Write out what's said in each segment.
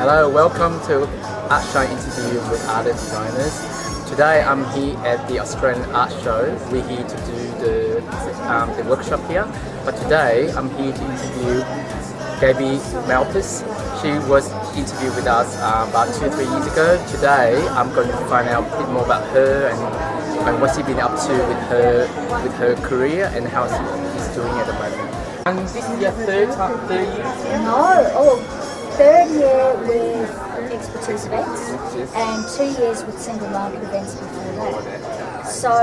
Hello, welcome to Art Shine interview with artist designers. Today I'm here at the Australian Art Show. We're here to do the workshop here. But today I'm here to interview Gabby. She was interviewed with us about 2-3 years ago. Today I'm going to find out a bit more about her and what she's been up to with her career and how she's doing at the moment. And this is your third year? No, third year with expertise events and 2 years with single market events before that. So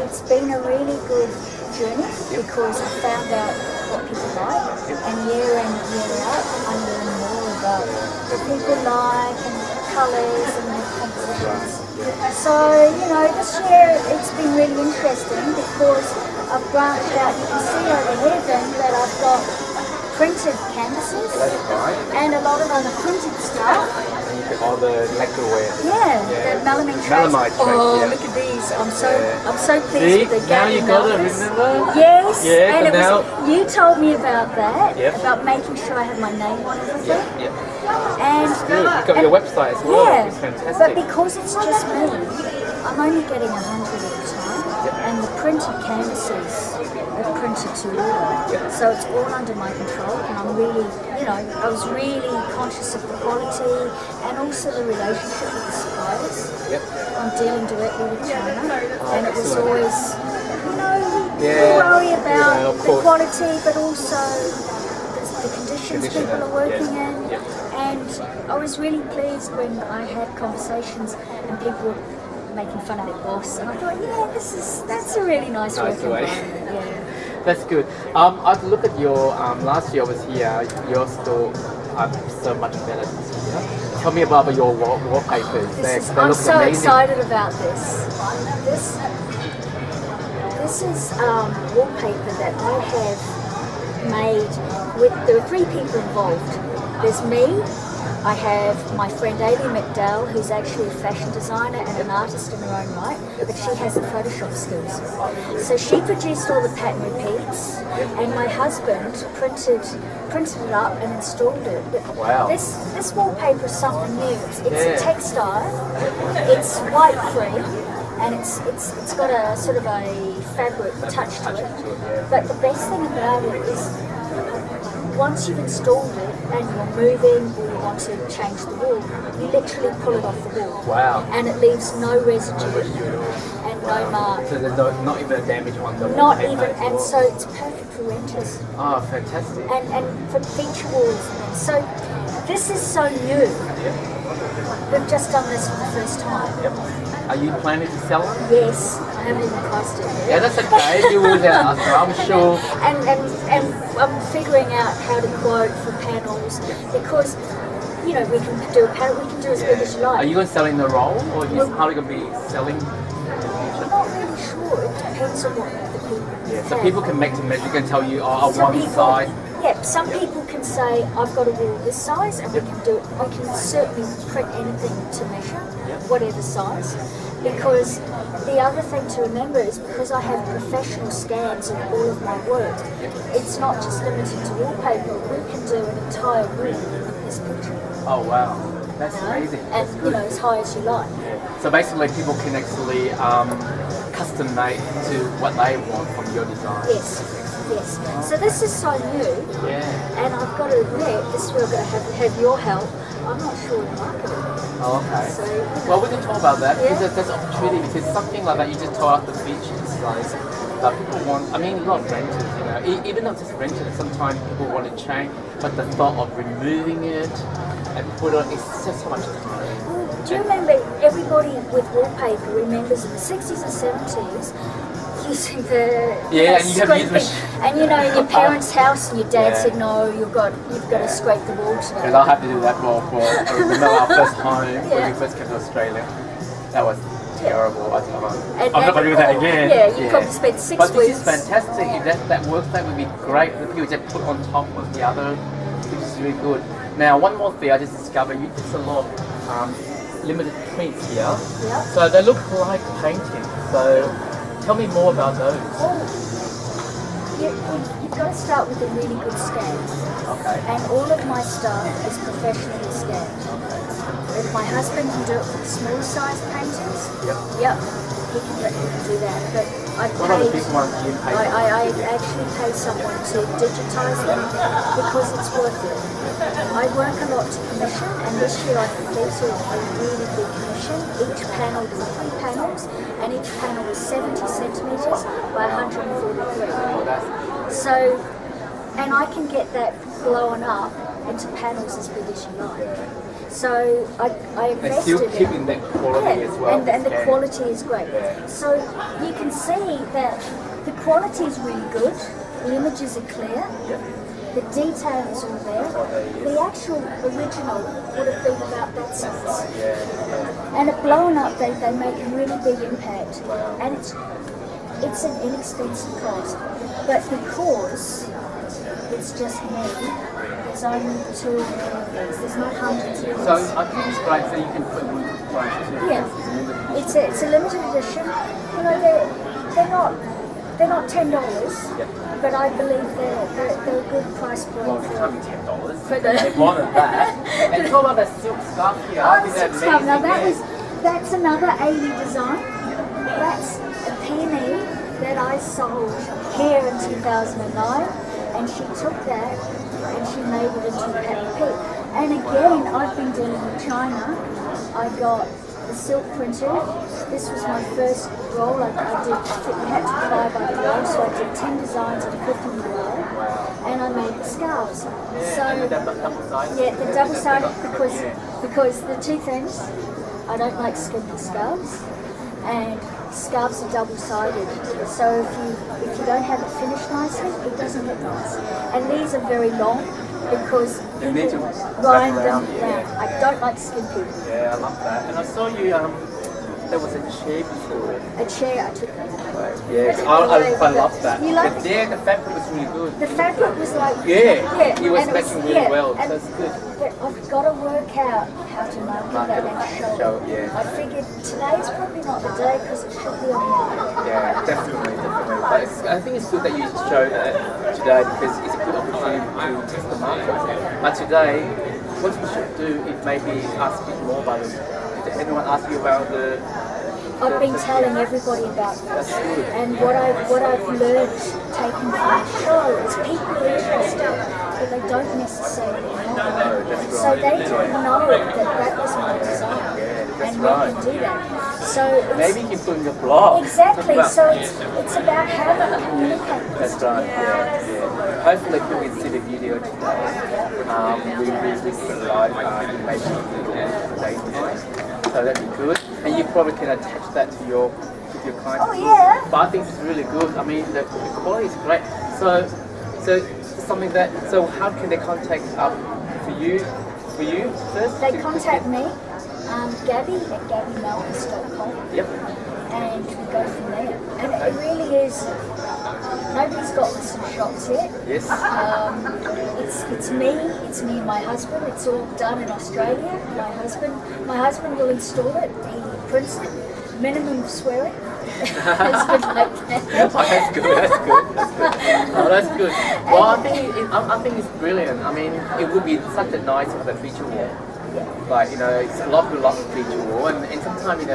it's been a really good journey because I found out what people like and year in, year out I learn more about what people like and colours and the compositions. So, this year it's been really interesting because I've branched out. You can see over here then that I've got printed canvases and a lot of other printed stuff. And you get all the lacquerware. The melamine trays. Look at these! I'm so pleased with the Gabby. Now you got it, remember? Yes. Yeah, and you told me about that. About making sure I have my name on everything. And it's good. You've got your website as well. It's fantastic. But because it's just me, I'm only getting 100 at a time, and the printed canvases are printed to order. So it's all under my control, and I'm really, I was really conscious of the quality and also the relationship with the suppliers. I'm dealing directly with China, and it was always, we worry about the quality, but also the conditions people are working in. And I was really pleased when I had conversations and people were making fun of their boss, and I thought, that's a really nice working environment. That's good. I've looked at your last year I was here. Your store so much better this year. Tell me about your wallpapers. I'm so excited about this. This is wallpaper that I have made. There are 3 people involved. There's me. I have my friend Ailey McDowell, who's actually a fashion designer and an artist in her own right, but she has the Photoshop skills. So she produced all the pattern repeats, and my husband printed it up and installed it. Wow. This wallpaper is something new. It's a textile. It's white free, and it's got a sort of a fabric touch to it. But the best thing about it is, once you've installed it and you're moving or you want to change the wall, you literally pull it off the wall. Wow. And it leaves no residue and no mark. So there's not even a damage on the wall. Not even, and so it's perfect for renters. Oh, fantastic. And for feature walls. So this is so new. We've just done this for the first time. Are you planning to sell it? Yes, I haven't even priced it yet. Yeah, that's okay. You will get us, I'm sure. And I'm figuring out how to quote for panels because we can do a panel. We can do as big as you like. Are you going to sell in the roll, or are you probably going to be selling in the future? I'm not really sure. It depends on what the people. Yeah, so people can make to measure. You can tell you, I want this size. Yeah, some people can say, I've got a wall this size, and we can do it. We can certainly print anything to measure, whatever size. Because the other thing to remember is because I have professional scans of all of my work, it's not just limited to wallpaper. We can do an entire room with this picture. Oh wow, that's amazing. And as high as you like. So basically, people can actually custom make to what they want from your design. Yes. So this is so new, and I've got to admit, this is where I'm going to have your help. I'm not sure the market. Oh, okay. So, well, we can talk about that because there's opportunity. Because something like that, you just talk about the features, like people want. I mean, a lot of renters, even not just renters. Sometimes people want to change, but the thought of removing it and put on it's just so much time. Do you remember everybody with wallpaper remembers in the 60s and 70s? Using the and you have used and in your parents' house, and your dad said, "No, you've got to scrape the wall today." Because I'll have to do that for our first home when we first came to Australia. That was terrible. I'm not going to do that again. Yeah, you probably spent 6 weeks. But this is fantastic. That workspace would be great. The people just put on top of the other, which is really good. Now, one more thing I just discovered: you did a lot of limited prints here. So they look like paintings. So tell me more about those. you've got to start with a really good scan. Okay. And all of my stuff is professionally scanned. If my husband can do it for the smaller size paintings, yep, he can do that. But What are the big ones you pay? I actually pay someone to digitize them because it's worth it. I work a lot to commission, and this year I completed a really big commission. Each panel, there were 3 panels, and each panel was 70 centimetres by 143. So, and I can get that blown up into panels as big as you like. So I invested and still keeping that quality as well. And the quality is great. So you can see that the quality is really good. The images are clear. The detail is all there. The actual original would have been about that size. And a blown up, they make a really big impact. And it's an inexpensive cost. But because it's just me, there's only 2 of these. There's not hundreds of these. So I think it's great so you can put them in price too. Yeah, it's a limited edition. You know, they're not $10, but I believe they're a good price point. Well, it's only $10. For They wanted that. And talk about the silk scarf here. Oh, the silk scarf. Now that's another 80 design. That's a peony that I sold here in 2009, and she took that and she made it into a pattern peak. And again, I've been dealing with China. I got the silk printed. This was my first roll. I had to buy by the roll, so I did 10 designs on a 50 roll, and I made the scarves. And the double-sided? Yeah, the double-sided because the 2 things, I don't like skimpy scarves, and scarves are double-sided. So if you don't have it finished nicely, it doesn't look nice. And these are very long because you need to grind wrap them around, down. I don't like skimpy. Yeah, I love that. And I saw you, there was a chair before. A chair, I took that. Yeah, I love that. You like but there, the fabric was really good. The fabric was like... Yeah, it was and matching really well, so and- it's good. But I've got to work out how to market that and show it. Yeah. I figured today's probably not the day because it should be on the market. Yeah, definitely. But I think it's good that you show that today because it's a good opportunity to test the market. But today, what you should do is maybe ask a bit more about it. Did anyone ask you about the... I've been telling everybody about this, and what I've learned taking from the show is people are interested, but they don't necessarily know. So they didn't know that was my design, and we can do that. So it's, maybe you can put in your blog. Exactly. So it's about how to communicate. That's right. Yeah. Hopefully, people will see the video today. We will put live information on the date. So that'd be good. And you probably can attach that to your clients. Oh yeah. But I think it's really good. I mean, the quality is great. So something that. So how can they contact for you first? They contact me, Gabby at gabbymelvis.com. Yep. And we go from there. And it really is. Nobody's got this in shops yet. Yes. It's me and my husband. It's all done in Australia. My husband will install it. He prints it. Minimum swearing. It's good like that. Oh, that's good. Oh, that's good. Well, I think it's brilliant. I mean, it would be such a nice of a feature wall. Like, it's a lot of feature wall, and sometimes,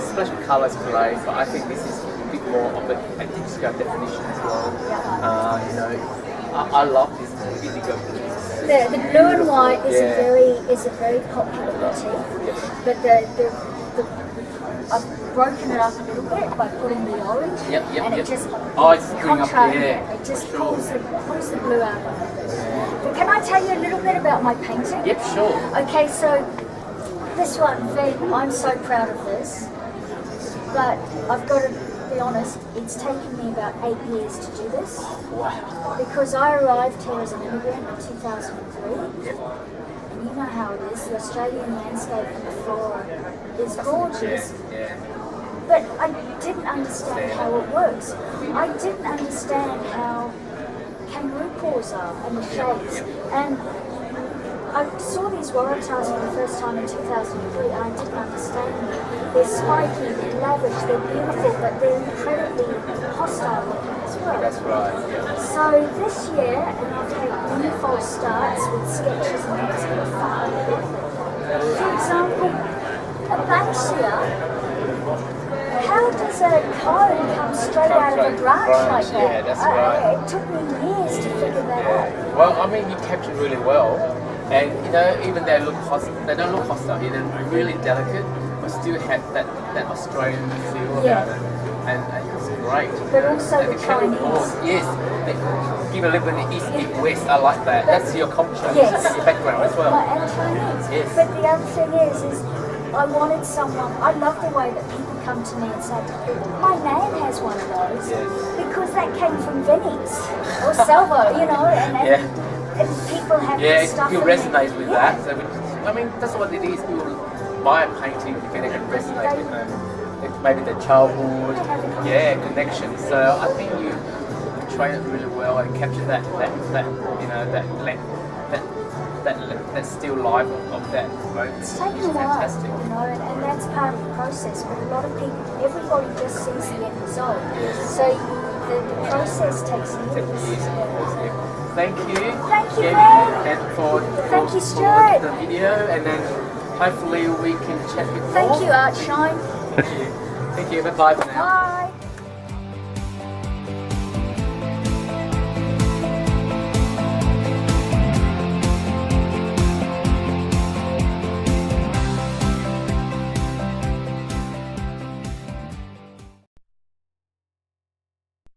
special colours great, but I think this is a bit more of a texture definition as well. I love this indigo blue. The blue and white is a very popular motif, but I've broken it up a little bit by putting the orange, and it just contrasts. It just pulls the blue out of it. But can I tell you a little bit about my painting? Yep, sure. Okay, so this one, I'm so proud of this, but I've got to be honest, it's taken me about 8 years to do this. Wow. Because I arrived here as an immigrant in 2003. Yep. And you know how it is, the Australian landscape and the flora is gorgeous. Yeah. But I didn't understand how it works. I didn't understand how kangaroo paws are and the shapes. And I saw these waratahs for the first time in 2003 and I didn't understand them. They're spiky, they're lavish, they're beautiful, but they're incredibly hostile looking as well. That's right. Yeah. So this year, and I've had many false starts with sketches and things that are fun. For example, a banksia. How does a cone come straight out of a branch like that? Yeah, that's right. It took me years to figure that out. Well, I mean, you captured really well, and you know, even they look they don't look hostile. They're really delicate, but still have that Australian feel about it, and it's great. But also and the Chinese. Yes, they give a little bit of east, west. I like that. That's your culture. Yes. That's your background as well. And Chinese. Yes. But the other thing is I wanted someone. I love the way that people come to me and say, "My nan has one of those," Yes. because that came from Vinnie's or Salvo, you know, and people have this stuff. You in resonate there. with that. So, I mean, that's what it is. People buy a painting because they can resonate with them. Maybe their childhood, connection. So I think you portray it really well and capture that you know that still life of that moment. It's taken Which a is while, fantastic. you know, and that's part of the process. But a lot of people, everybody just sees the end result. Yes. So the process takes years. Thank you. Thank you, Gabby, man. and for Thank you, for Stuart. the video, and then hopefully we can chat with more. Thank you, Art Shine. Thank you. Thank you. Bye for now. Bye.